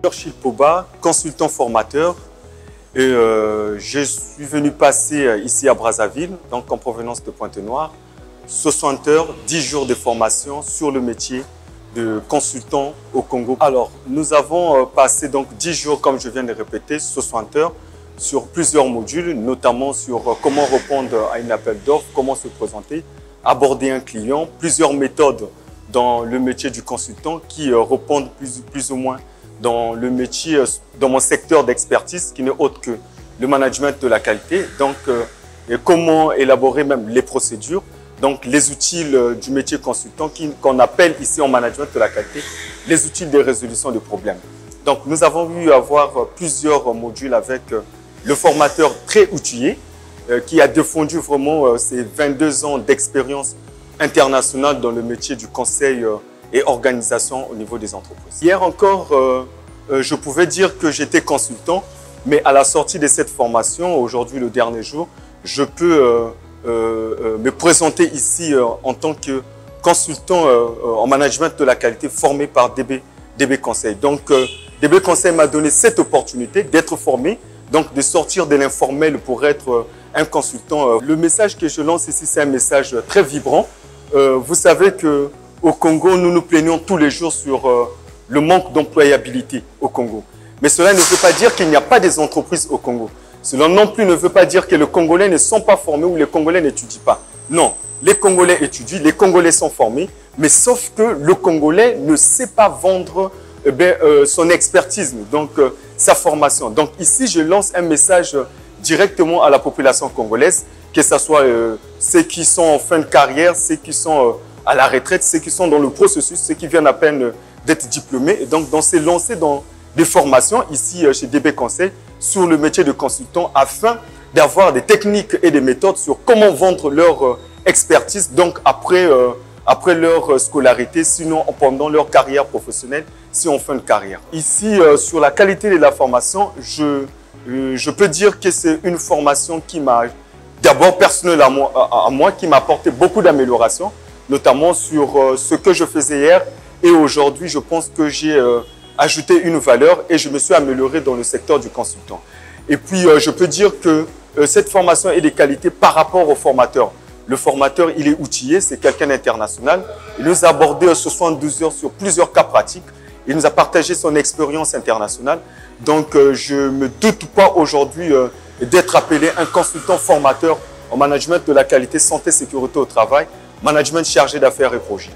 Chil Poba, consultant formateur. Et, je suis venu passer ici à Brazzaville, donc en provenance de Pointe-Noire, 60 heures, 10 jours de formation sur le métier de consultant au Congo. Alors, nous avons passé donc 10 jours, comme je viens de répéter, 60 heures, sur plusieurs modules, notamment sur comment répondre à un appel d'offres, comment se présenter, aborder un client, plusieurs méthodes dans le métier du consultant qui répondent plus ou moins dans le métier, dans mon secteur d'expertise qui n'est autre que le management de la qualité. Donc, et comment élaborer même les procédures, donc les outils du métier consultant qu'on appelle ici en management de la qualité, les outils de résolution de problèmes. Donc, nous avons eu à avoir plusieurs modules avec le formateur très outillé qui a défendu vraiment ses 22 ans d'expérience internationale dans le métier du conseil et organisation au niveau des entreprises. Hier encore, je pouvais dire que j'étais consultant, mais à la sortie de cette formation, aujourd'hui le dernier jour, je peux me présenter ici en tant que consultant en management de la qualité formé par DB Conseil. Donc DB Conseil m'a donné cette opportunité d'être formé, donc de sortir de l'informel pour être un consultant. Le message que je lance ici, c'est un message très vibrant. Vous savez qu'au Congo, nous nous plaignons tous les jours sur le manque d'employabilité au Congo. Mais cela ne veut pas dire qu'il n'y a pas des entreprises au Congo. Cela non plus ne veut pas dire que les Congolais ne sont pas formés ou les Congolais n'étudient pas. Non, les Congolais étudient, les Congolais sont formés, mais sauf que le Congolais ne sait pas vendre son expertise, donc sa formation. Donc ici, je lance un message directement à la population congolaise, que ce soit ceux qui sont en fin de carrière, ceux qui sont à la retraite, ceux qui sont dans le processus, ceux qui viennent à peine d'être diplômés. Et donc, se lancer dans des formations ici chez DB Conseil sur le métier de consultant afin d'avoir des techniques et des méthodes sur comment vendre leur expertise donc après leur scolarité, sinon pendant leur carrière professionnelle, si en fin de carrière. Ici, sur la qualité de la formation, je peux dire que c'est une formation qui m'a, d'abord personnelle à moi, qui m'a apporté beaucoup d'améliorations, notamment sur ce que je faisais hier. Et aujourd'hui, je pense que j'ai ajouté une valeur et je me suis amélioré dans le secteur du consultant. Et puis, je peux dire que cette formation est de qualité par rapport au formateur. Le formateur, il est outillé, c'est quelqu'un d'international. Il nous a abordé 72 heures sur plusieurs cas pratiques. Il nous a partagé son expérience internationale. Donc, je ne me doute pas aujourd'hui d'être appelé un consultant formateur en management de la qualité, santé, sécurité au travail, management chargé d'affaires et projets.